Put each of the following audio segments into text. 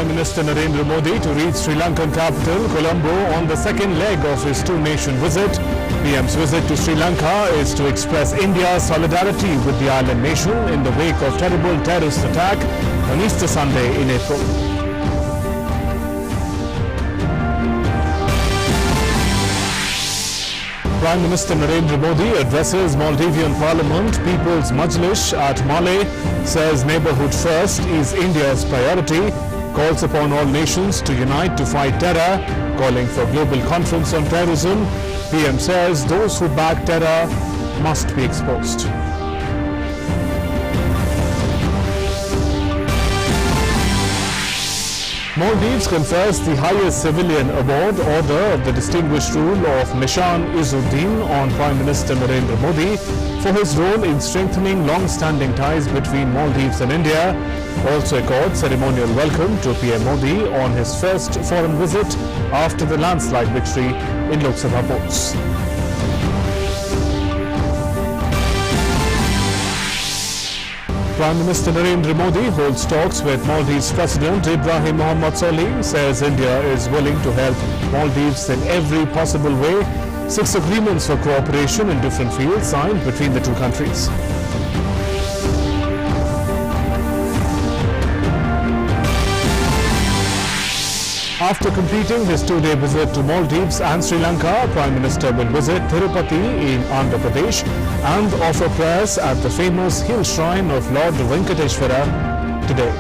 Prime Minister Narendra Modi to reach Sri Lankan capital Colombo on the second leg of his two-nation visit. PM's visit to Sri Lanka is to express India's solidarity with the island nation in the wake of terrible terrorist attack on Easter Sunday in April. Prime Minister Narendra Modi addresses Maldivian Parliament People's Majlis at Malé, says neighbourhood first is India's priority, calls upon all nations to unite to fight terror, calling for global conference on terrorism. PM says those who back terror must be exposed. Maldives confers the highest civilian award, Order of the Distinguished Rule of Nishan Izzuddeen, on Prime Minister Narendra Modi for his role in strengthening long-standing ties between Maldives and India. Also accords ceremonial welcome to PM Modi on his first foreign visit after the landslide victory in Lok Sabha Polls. Prime Minister Narendra Modi holds talks with Maldives President Ibrahim Mohammad Solih, says India is willing to help Maldives in every possible way. 6 agreements for cooperation in different fields signed between the two countries. After completing his two-day visit to Maldives and Sri Lanka, Prime Minister will visit Tirupati in Andhra Pradesh and offer prayers at the famous hill shrine of Lord Venkateshwara today.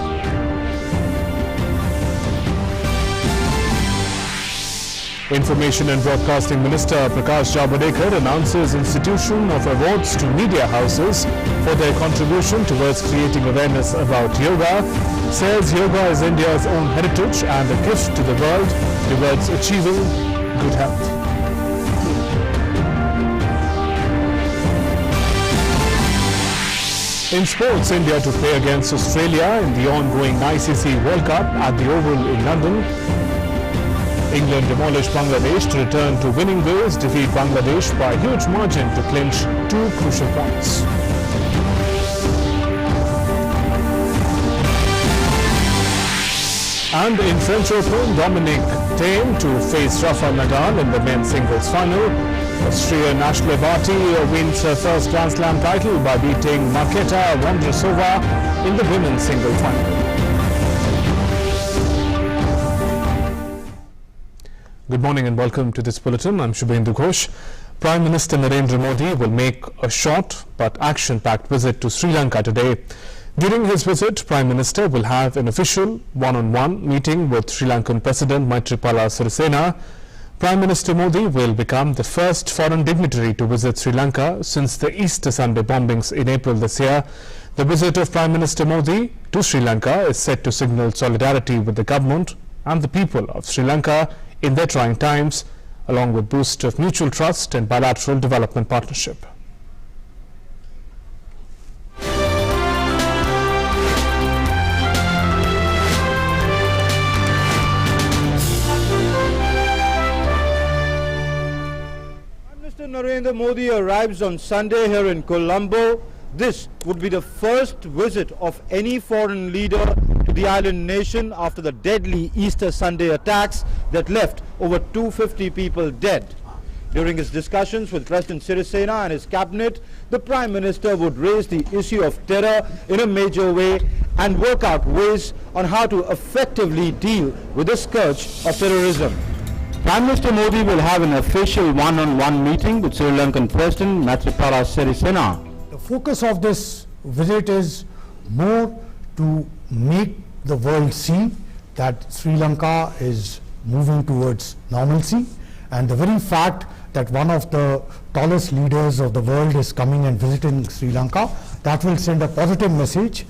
Information and Broadcasting Minister Prakash Javadekar announces institution of awards to media houses for their contribution towards creating awareness about yoga, says yoga is India's own heritage and a gift to the world towards achieving good health. In sports, India to play against Australia in the ongoing ICC World Cup at the Oval in London. England demolished Bangladesh to return to winning ways, defeat Bangladesh by a huge margin to clinch 2 crucial points. And in French Open, Dominic Thiem to face Rafael Nadal in the men's singles final. Austrian Ashleigh Barty wins her first Grand Slam title by beating Marketa Vondrousova in the women's single final. Good morning and welcome to this bulletin. I'm Shubhendu Ghosh. Prime Minister Narendra Modi will make a short but action-packed visit to Sri Lanka today. During his visit, Prime Minister will have an official one-on-one meeting with Sri Lankan President Maithripala Sirisena. Prime Minister Modi will become the first foreign dignitary to visit Sri Lanka since the Easter Sunday bombings in April this year. The visit of Prime Minister Modi to Sri Lanka is set to signal solidarity with the government and the people of Sri Lanka in their trying times, along with boost of mutual trust and bilateral development partnership. Prime Minister Narendra Modi arrives on Sunday here in Colombo. This would be the first visit of any foreign leader to the island nation after the deadly Easter Sunday attacks that left over 250 people dead. During his discussions with President Sirisena and his cabinet, the Prime Minister would raise the issue of terror in a major way and work out ways on how to effectively deal with the scourge of terrorism. Prime Minister Modi will have an official one-on-one meeting with Sri Lankan President Maithripala Sirisena. The focus of this visit is more to make the world see that Sri Lanka is moving towards normalcy, and the very fact that one of the tallest leaders of the world is coming and visiting Sri Lanka, that will send a positive message,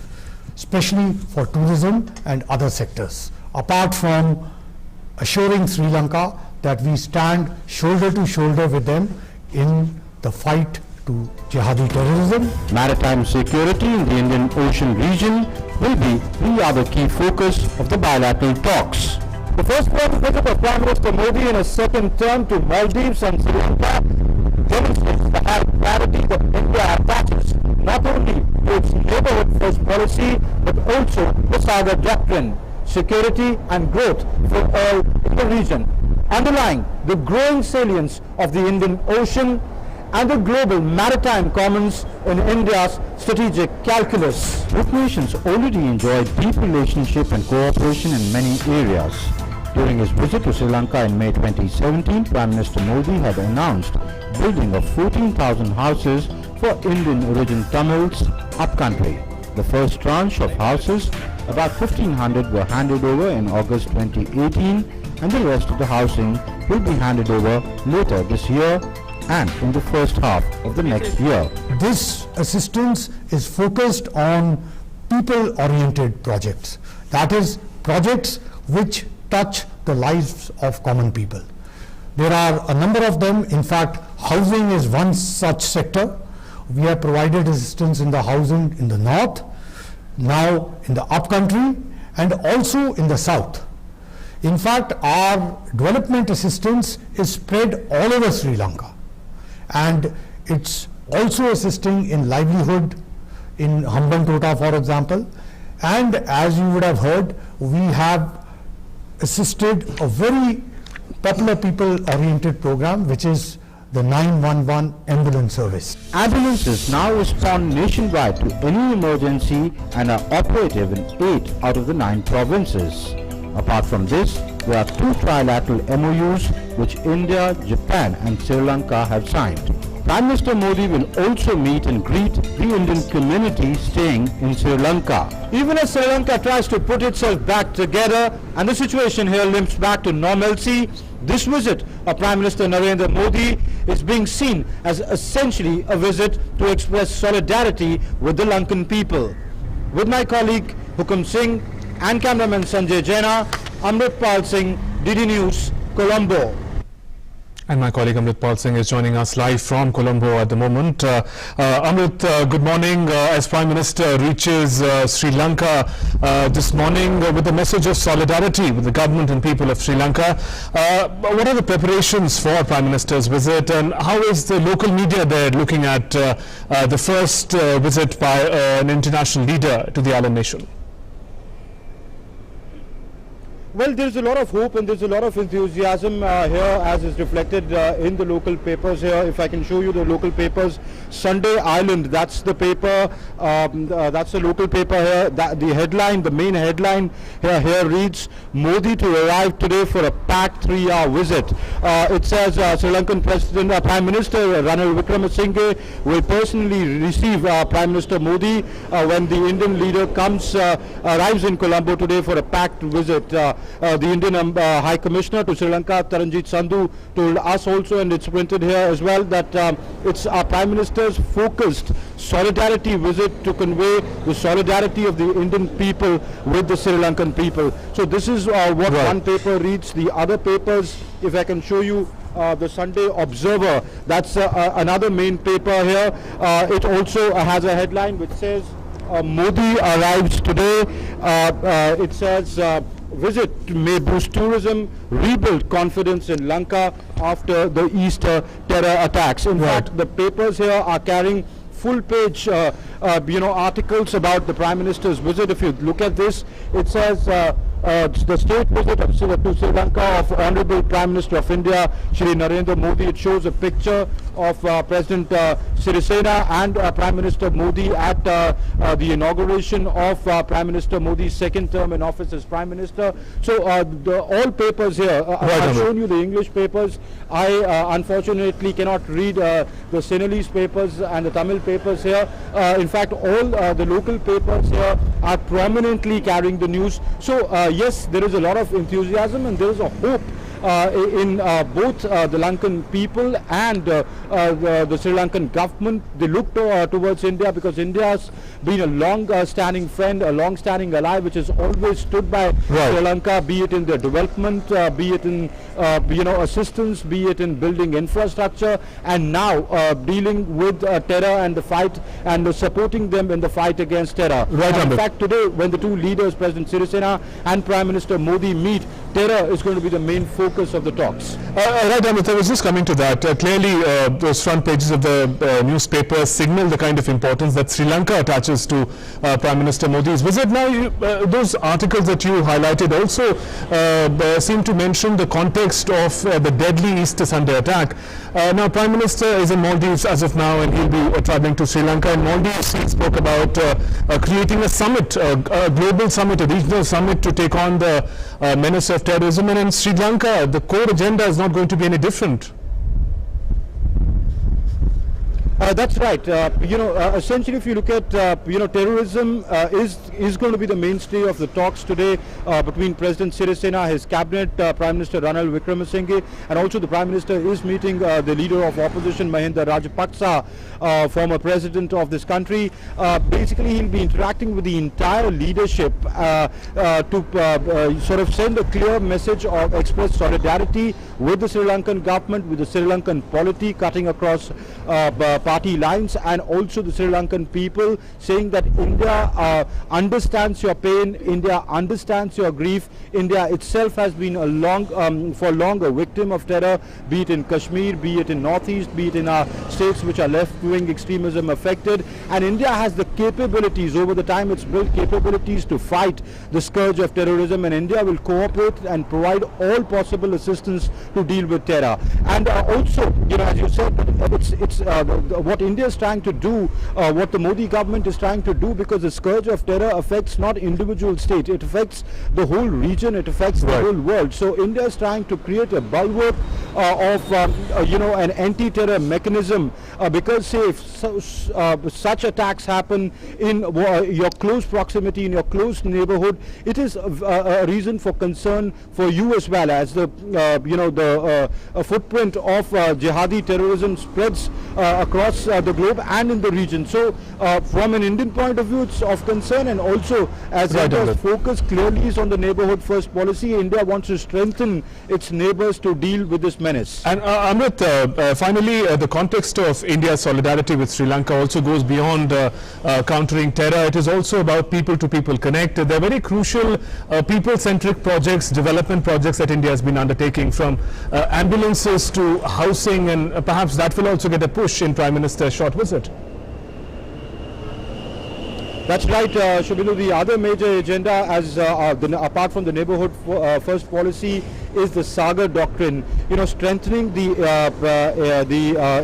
especially for tourism and other sectors. Apart from assuring Sri Lanka that we stand shoulder to shoulder with them in the fight to jihadi terrorism. Maritime security in the Indian Ocean region will be the other key focus of the bilateral talks. The first foreign visit of Prime Minister Modi in a second term to Maldives and Sri Lanka demonstrates the high priority that India attaches not only to its neighborhood first policy but also the Sagar doctrine. security and growth for all in the region, underlying the growing salience of the Indian Ocean and the global maritime commons in India's strategic calculus. Both nations already enjoy deep relationship and cooperation in many areas. During his visit to Sri Lanka in May 2017, Prime Minister Modi had announced building of 14,000 houses for Indian origin Tamils upcountry. The first tranche of houses, about 1,500, were handed over in August 2018, and the rest of the housing will be handed over later this year and in the first half of the next year. This assistance is focused on people-oriented projects. That is, projects which touch the lives of common people. There are a number of them. In fact, housing is one such sector. We have provided assistance in the housing in the north, now in the upcountry, and also in the south. In fact, our development assistance is spread all over Sri Lanka, and it's also assisting in livelihood in Hambantota, for example. And as you would have heard, we have assisted a very popular people-oriented program, which is the 911 ambulance service. Ambulances now respond nationwide to any emergency and are operative in 8 out of the 9 provinces. Apart from this, there are 2 trilateral MOUs which India, Japan and Sri Lanka have signed. Prime Minister Modi will also meet and greet the Indian community staying in Sri Lanka. Even as Sri Lanka tries to put itself back together and the situation here limps back to normalcy, this visit of Prime Minister Narendra Modi is being seen as essentially a visit to express solidarity with the Lankan people. With my colleague Hukum Singh and cameraman Sanjay Jaina, Amritpal Singh, DD News, Colombo. And my colleague Amritpal Singh is joining us live from Colombo at the moment. Amrit, good morning. As Prime Minister reaches Sri Lanka this morning with the message of solidarity with the government and people of Sri Lanka, what are the preparations for Prime Minister's visit, and how is the local media there looking at the first visit by an international leader to the island nation? Well, there's a lot of hope and there's a lot of enthusiasm here, as is reflected in the local papers here. If I can show you the local papers, Sunday Island, that's the paper, that's the local paper here. The headline, the main headline here reads, Modi to arrive today for a packed 3-hour visit. It says Sri Lankan President, Prime Minister Ranil Wickremesinghe will personally receive Prime Minister Modi when the Indian leader arrives in Colombo today for a packed visit. The Indian High Commissioner to Sri Lanka, Taranjit Sandhu, told us also, and it's printed here as well, that it's our Prime Minister's focused solidarity visit to convey the solidarity of the Indian people with the Sri Lankan people. So this is what one paper reads. The other papers, if I can show you, the Sunday Observer, that's another main paper here. It also has a headline which says, Modi arrives today. It says, visit may boost tourism, rebuild confidence in Lanka after the Easter terror attacks. In fact, the papers here are carrying full-page, articles about the Prime Minister's visit. If you look at this, it says the state visit to Sri Lanka of Honorable Prime Minister of India, Shri Narendra Modi. It shows a picture of President Sirisena and Prime Minister Modi at the inauguration of Prime Minister Modi's second term in office as Prime Minister. So all papers here, I've shown you the English papers. I unfortunately cannot read the Sinhalese papers and the Tamil papers here. In fact, all the local papers here are prominently carrying the news. So yes, there is a lot of enthusiasm and there is a hope in both the Lankan people and the Sri Lankan government. They look towards India because India has been a long-standing friend, a long-standing ally, which has always stood by Sri Lanka, be it in their development, be it in assistance, be it in building infrastructure, and now dealing with terror and the fight and supporting them in the fight against terror. In fact, today when the two leaders, President Sirisena and Prime Minister Modi, meet, terror is going to be the main focus of the talks. Right, Amit, I was just coming to that. Clearly, those front pages of the newspapers signal the kind of importance that Sri Lanka attaches to Prime Minister Modi's visit. Now, those articles that you highlighted also seem to mention the context of the deadly Easter Sunday attack. Now, Prime Minister is in Maldives as of now, and he'll be traveling to Sri Lanka. In Maldives, he spoke about creating a summit, a global summit, a regional summit to take on the menace of terrorism. And in Sri Lanka, the core agenda is not going to be any different. That's right. Essentially, if you look at, terrorism is going to be the mainstay of the talks today between President Sirisena, his cabinet, Prime Minister Ranil Wickremesinghe, and also the Prime Minister is meeting the leader of opposition, Mahinda Rajapaksa, former president of this country. Basically, he'll be interacting with the entire leadership to sort of send a clear message of express solidarity with the Sri Lankan government, with the Sri Lankan polity, cutting across party lines, and also the Sri Lankan people, saying that India understands your pain, India understands your grief. India itself has been for long a victim of terror, be it in Kashmir, be it in Northeast, be it in our states which are left-wing extremism affected, and India has the capabilities. Over the time it's built capabilities to fight the scourge of terrorism, and India will cooperate and provide all possible assistance to deal with terror. And also, as you said, it's what India is trying to do, what the Modi government is trying to do, because the scourge of terror affects not individual states, it affects the whole region, it affects the whole world. So India is trying to create a bulwark of an anti-terror mechanism, because say if such attacks happen in your close proximity, in your close neighborhood, it is a reason for concern for you as well, as the footprint of jihadi terrorism spreads across the globe and in the region. So from an Indian point of view, it's of concern, and also as India's focus clearly is on the neighborhood first policy, India wants to strengthen its neighbors to deal with this menace. And Amrit, finally, the context of India's solidarity with Sri Lanka also goes beyond countering terror. It is also about people-to-people connect. There are very crucial people-centric projects, development projects that India has been undertaking, from ambulances to housing, and perhaps that will also get a push in Prime Minister's short visit. That's right, Shubinu. The other major agenda, apart from the neighborhood first policy, is the Sagar Doctrine. Strengthening the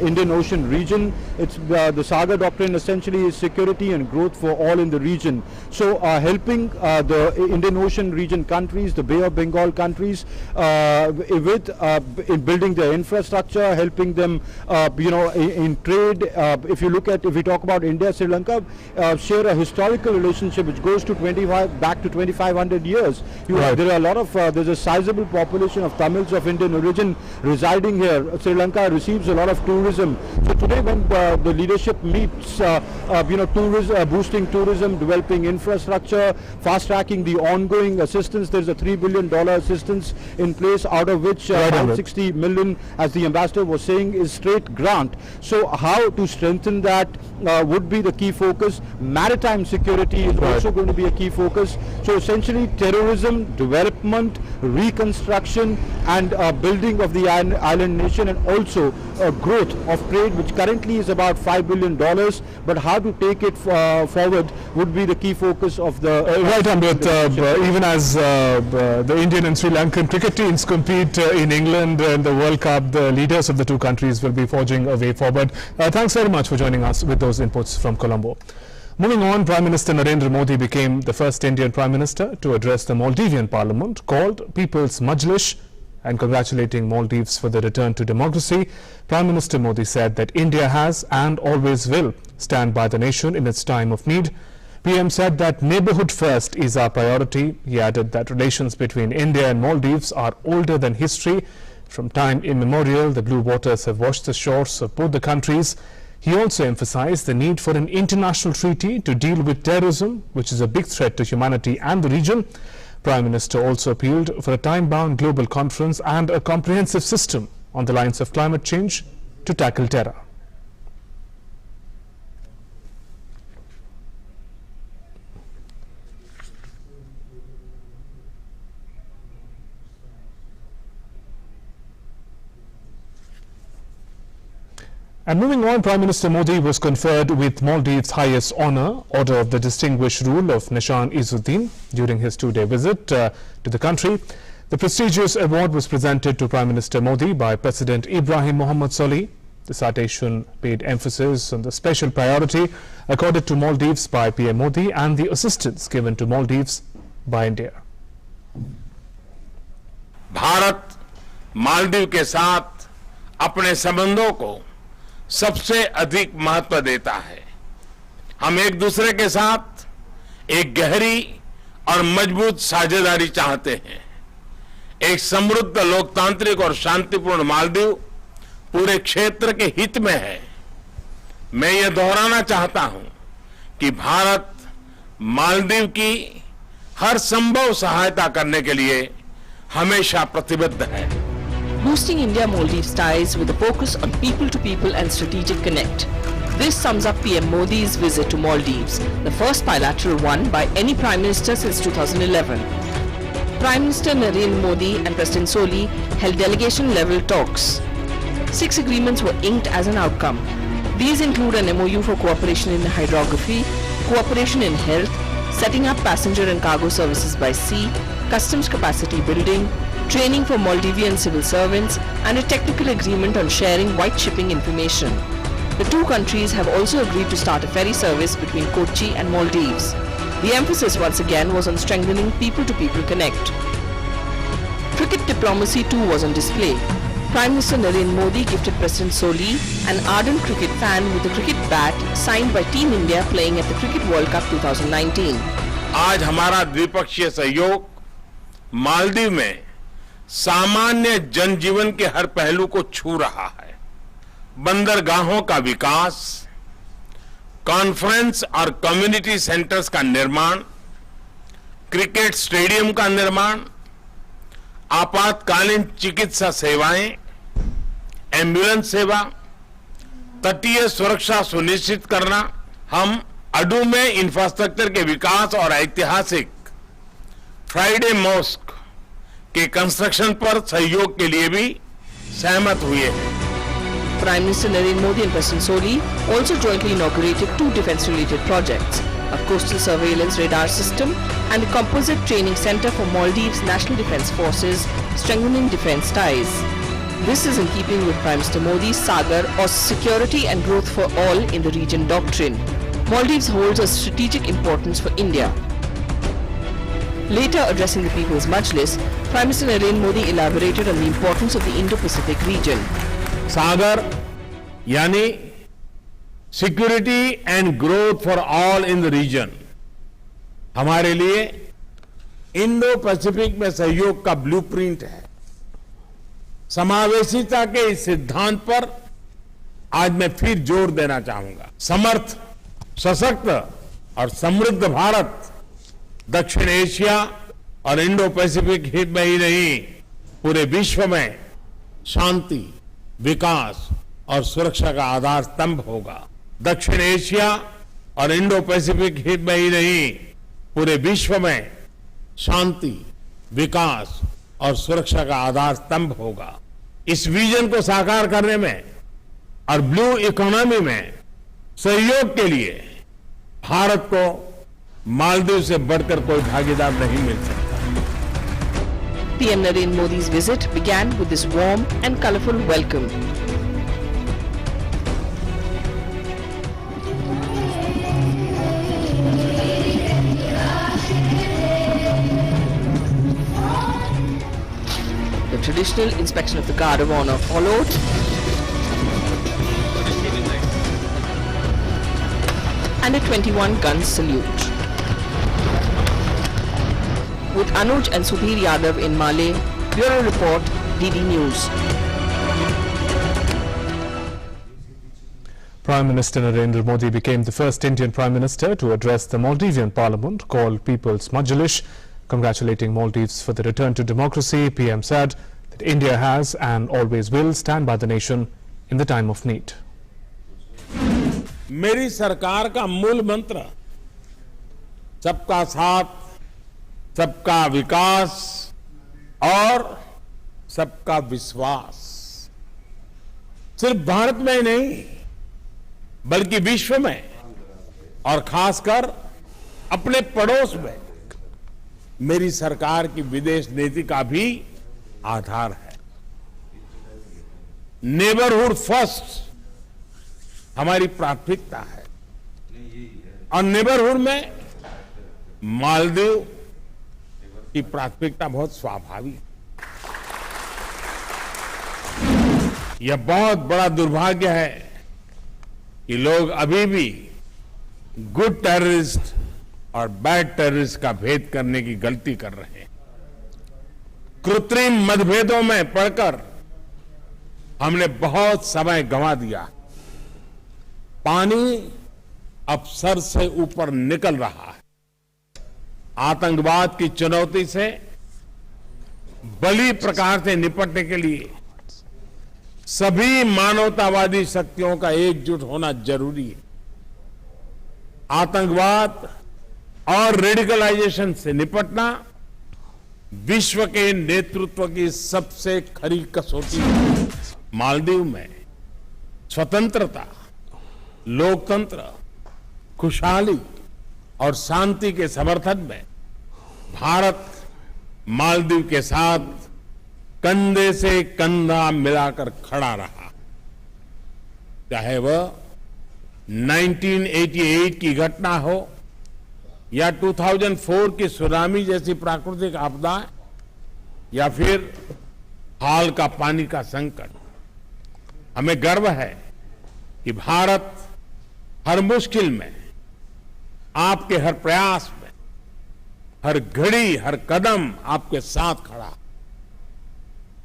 Indian Ocean region. It's the Sagar Doctrine essentially is security and growth for all in the region. So helping the Indian Ocean region countries, the Bay of Bengal countries, in building their infrastructure, helping them, in trade. If we talk about India, Sri Lanka share a historical relationship which goes to back to 2,500 years. There are a lot of there's a sizable population of Tamils of Indian origin residing here. Sri Lanka receives a lot of tourism. So today, when the leadership meets, boosting tourism, developing infrastructure, fast tracking the ongoing assistance. There's a $3 billion assistance in place, out of which 60 million, as the ambassador was saying, is straight grant. So how to strengthen that would be the key focus. Maritime security is also going to be a key focus. So essentially, terrorism, development, reconstruction, and building of the island nation, and also growth of trade, which currently is about $5 billion, but how to take it forward would be the key focus of the right, Amrit. Even as the Indian and Sri Lankan cricket teams compete in England in the World Cup, the leaders of the two countries will be forging a way forward. Thanks very much for joining us with those inputs from Colombo. Moving on, Prime Minister Narendra Modi became the first Indian Prime Minister to address the Maldivian Parliament, called People's Majlis, and congratulating Maldives for the return to democracy. Prime Minister Modi said that India has and always will stand by the nation in its time of need. PM said that neighborhood first is our priority. He added that relations between India and Maldives are older than history. From time immemorial, the blue waters have washed the shores of both the countries. He also emphasized the need for an international treaty to deal with terrorism, which is a big threat to humanity and the region. Prime Minister also appealed for a time-bound global conference and a comprehensive system on the lines of climate change to tackle terror. And moving on, Prime Minister Modi was conferred with Maldives' highest honour, Order of the Distinguished Rule of Nishan Izzuddeen, during his two-day visit to the country. The prestigious award was presented to Prime Minister Modi by President Ibrahim Mohammed Solih. The citation paid emphasis on the special priority accorded to Maldives by PM Modi and the assistance given to Maldives by India. Bharat Maldives के साथ अपने संबंधों को सबसे अधिक महत्व देता है। हम एक दूसरे के साथ एक गहरी और मजबूत साझेदारी चाहते हैं। एक समृद्ध, लोकतांत्रिक और शांतिपूर्ण मालदीव पूरे क्षेत्र के हित में है। मैं ये दोहराना चाहता हूं कि भारत मालदीव की हर संभव सहायता करने के लिए हमेशा प्रतिबद्ध है। Boosting India-Maldives ties with a focus on people-to-people and strategic connect. This sums up PM Modi's visit to Maldives, the first bilateral one by any Prime Minister since 2011. Prime Minister Narendra Modi and President Solih held delegation-level talks. 6 agreements were inked as an outcome. These include an MOU for cooperation in hydrography, cooperation in health, setting up passenger and cargo services by sea, customs capacity building, training for Maldivian civil servants, and a technical agreement on sharing white shipping information. The two countries have also agreed to start a ferry service between Kochi and Maldives. The emphasis once again was on strengthening people-to-people connect. Cricket diplomacy too was on display. Prime Minister Narendra Modi gifted President Solih an ardent cricket fan with a cricket bat signed by Team India playing at the Cricket World Cup 2019. आज हमारा द्विपक्षीय सहयोग मालदीव में सामान्य जनजीवन के हर पहलू को छू रहा है। बंदरगाहों का विकास, कॉन्फ्रेंस और कम्युनिटी सेंटर्स का निर्माण, क्रिकेट स्टेडियम का निर्माण, आपातकालीन चिकित्सा सेवाएं, एम्बुलेंस सेवा, तटीय सुरक्षा सुनिश्चित करना, हम अडू में इंफ्रास्ट्रक्चर के विकास और ऐतिहासिक फ्राइडे मॉस्क के कंस्ट्रक्शन पर सहयोग के लिए भी सहमत हुए हैं। Prime Minister Narendra Modi and President Solih also jointly inaugurated 2 defence-related projects, a coastal surveillance radar system and a composite training centre for Maldives National Defence Forces, strengthening defence ties. This is in keeping with Prime Minister Modi's Sagar or security and growth for all in the region doctrine. Maldives holds a strategic importance for India. Later addressing the People's Majlis, Prime Minister Narendra Modi elaborated on the importance of the Indo-Pacific region. SAGAR यानी security and growth for all in the region हमारे लिए Indo Pacific में सहयोग का blueprint है। समावेशिता के इस सिद्धांत पर आज मैं फिर जोर देना चाहूंगा। समर्थ, सशक्त और समृद्ध भारत दक्षिण एशिया और इंडो पैसिफिक हित में ही नहीं, पूरे विश्व में शांति, विकास और सुरक्षा का आधार स्तंभ होगा। दक्षिण एशिया और इंडो पैसिफिक हित में ही नहीं, पूरे विश्व में शांति, विकास और सुरक्षा का आधार स्तंभ होगा। इस विजन को साकार करने में और ब्लू इकोनॉमी में सहयोग के लिए भारत को मालदीव से बढ़कर कोई भागीदार नहीं मिल सकता। PM Narendra Modi's visit began with this warm and colourful welcome. The traditional inspection of the Guard of Honour followed. And a 21-gun salute. With Anuj and Sudhir Yadav in Malé, Bureau Report, DD News. Prime Minister Narendra Modi became the first Indian Prime Minister to address the Maldivian Parliament, called People's Majlis. Congratulating Maldives for the return to democracy, PM said that India has and always will stand by the nation in the time of need. मेरी सरकार का मूल मंत्र सबका साथ, सबका विकास और सबका विश्वास सिर्फ भारत में ही नहीं, बल्कि विश्व में और खासकर अपने पड़ोस में मेरी सरकार की विदेश नीति का भी आधार है। नेबरहुड फर्स्ट हमारी प्राथमिकता है और नेबरहुड में मालदीव की प्राथमिकता बहुत स्वाभाविक है। यह बहुत बड़ा दुर्भाग्य है कि लोग अभी भी गुड टेररिस्ट और बैड टेररिस्ट का भेद करने की गलती कर रहे हैं। कृत्रिम मतभेदों में पड़कर हमने बहुत समय गंवा दिया। पानी अब सर से ऊपर निकल रहा है। आतंकवाद की चुनौती से बड़ी प्रकार से निपटने के लिए सभी मानवतावादी शक्तियों का एकजुट होना जरूरी है। आतंकवाद और रेडिकलाइजेशन से निपटना विश्व के नेतृत्व की सबसे खरी कसौटी है। मालदीव में स्वतंत्रता, लोकतंत्र, खुशहाली और शांति के समर्थन में भारत मालदीव के साथ कंधे से कंधा मिलाकर खड़ा रहा। चाहे वह 1988 की घटना हो या 2004 की सुनामी जैसी प्राकृतिक आपदा या फिर हाल का पानी का संकट, हमें गर्व है कि भारत हर मुश्किल में, आपके हर प्रयास में, हर घड़ी, हर कदम आपके साथ खड़ा,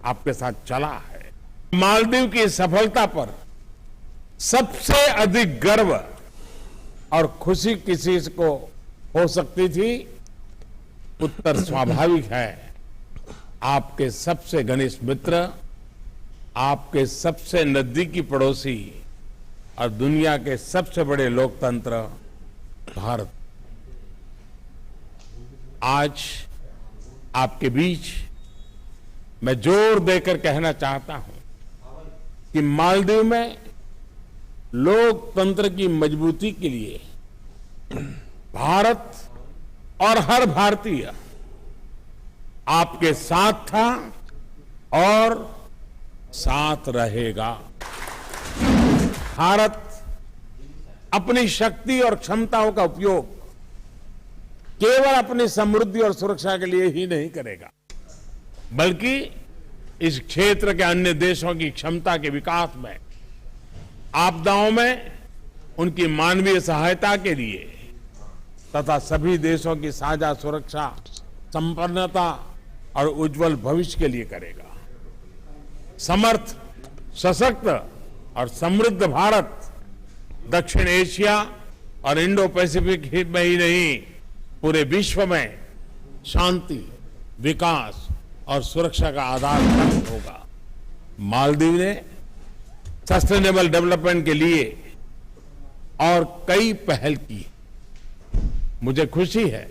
आपके साथ चला है। मालदीव की सफलता पर सबसे अधिक गर्व और खुशी किसी को हो सकती थी? उत्तर स्वाभाविक है। आपके सबसे घनिष्ठ मित्र, आपके सबसे नजदीकी पड़ोसी और दुनिया के सबसे बड़े लोकतंत्र भारत। आज आपके बीच मैं जोर देकर कहना चाहता हूं कि मालदीव में लोकतंत्र की मजबूती के लिए भारत और हर भारतीय आपके साथ था और साथ रहेगा। भारत अपनी शक्ति और क्षमताओं का उपयोग केवल अपनी समृद्धि और सुरक्षा के लिए ही नहीं करेगा, बल्कि इस क्षेत्र के अन्य देशों की क्षमता के विकास में, आपदाओं में उनकी मानवीय सहायता के लिए तथा सभी देशों की साझा सुरक्षा, संपन्नता और उज्जवल भविष्य के लिए करेगा। समर्थ, सशक्त और समृद्ध भारत दक्षिण एशिया और इंडो पैसिफिक हित में ही नहीं, पूरे विश्व में शांति, विकास और सुरक्षा का आधार होगा। मालदीव ने सस्टेनेबल डेवलपमेंट के लिए और कई पहल की। मुझे खुशी है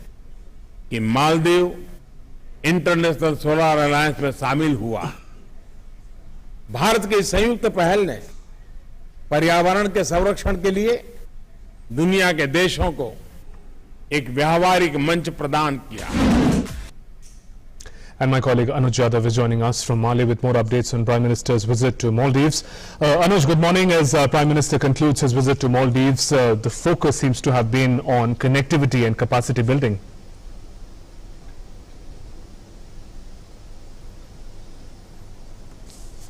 कि मालदीव इंटरनेशनल सोलर अलायंस में शामिल हुआ। भारत की संयुक्त पहल ने पर्यावरण के संरक्षण के लिए दुनिया के देशों को एक व्यावहारिक मंच प्रदान किया। And my colleague Anuj Yadav is joining us from Mali with more updates on Prime Minister's visit to Maldives. Anuj, good morning. As Prime Minister concludes his visit to Maldives, the focus seems to have been on connectivity and capacity building.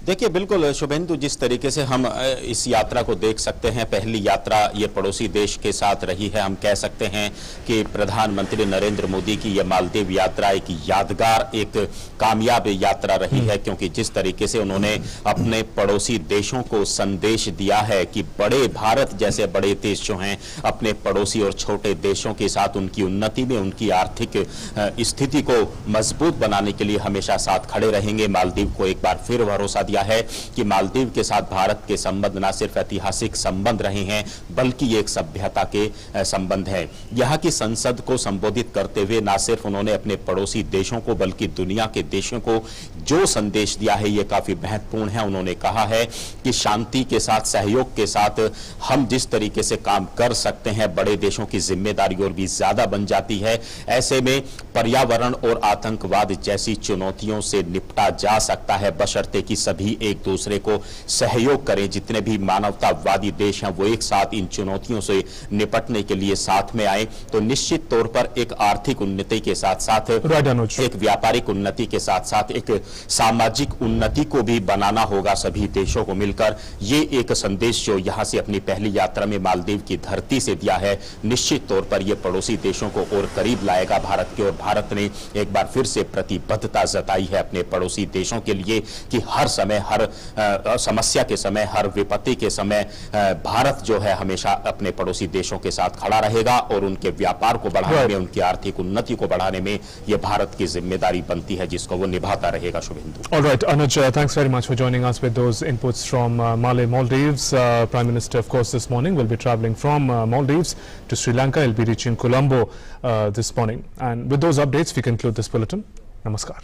देखिए, बिल्कुल शुभेंदु, जिस तरीके से हम इस यात्रा को देख सकते हैं, पहली यात्रा ये पड़ोसी देश के साथ रही है। हम कह सकते हैं कि प्रधानमंत्री नरेंद्र मोदी की यह मालदीव यात्रा एक यादगार, एक कामयाब यात्रा रही है, क्योंकि जिस तरीके से उन्होंने अपने पड़ोसी देशों को संदेश दिया है कि बड़े भारत जैसे बड़े देश जो हैं, अपने पड़ोसी और छोटे देशों के साथ उनकी उन्नति में, उनकी आर्थिक स्थिति को मजबूत बनाने के लिए हमेशा साथ खड़े रहेंगे। मालदीव को एक बार फिर भरोसा दिया दिया है कि मालदीव के साथ भारत के संबंध न सिर्फ ऐतिहासिक संबंध रहे हैं बल्कि एक सभ्यता के संबंध है। यहाँ की संसद को संबोधित करते हुए न सिर्फ उन्होंने अपने पड़ोसी देशों को बल्कि दुनिया के देशों को जो संदेश दिया है ये काफी महत्वपूर्ण है। उन्होंने कहा है कि शांति के साथ, सहयोग के साथ हम जिस तरीके से काम कर सकते हैं बड़े देशों की जिम्मेदारी और भी ज्यादा बन जाती है। ऐसे में पर्यावरण और आतंकवाद जैसी चुनौतियों से निपटा जा सकता है बशर्ते कि सभी एक दूसरे को सहयोग करें। जितने भी मानवतावादी देश हैं वो एक साथ इन चुनौतियों से निपटने के लिए साथ में आए तो निश्चित तौर पर एक आर्थिक उन्नति के साथ साथ एक व्यापारिक उन्नति के साथ साथ एक सामाजिक उन्नति को भी बनाना होगा सभी देशों को मिलकर। ये एक संदेश जो यहां से अपनी पहली यात्रा में मालदीव की धरती से दिया है निश्चित तौर पर यह पड़ोसी देशों को और करीब लाएगा भारत के। और भारत ने एक बार फिर से प्रतिबद्धता जताई है अपने पड़ोसी देशों के लिए कि हर समय, हर समस्या के समय, हर विपत्ति के समय भारत जो है हमेशा अपने पड़ोसी देशों के साथ खड़ा रहेगा और उनके व्यापार को बढ़ाने में, उनकी आर्थिक उन्नति को बढ़ाने में यह भारत की जिम्मेदारी बनती है जिसको वो निभाता रहेगा। Suvendu. All right, Anuj, thanks very much for joining us with those inputs from Maldives. Prime Minister, of course, this morning will be traveling from Maldives to Sri Lanka. He'll be reaching Colombo this morning. And with those updates, we conclude this bulletin. Namaskar.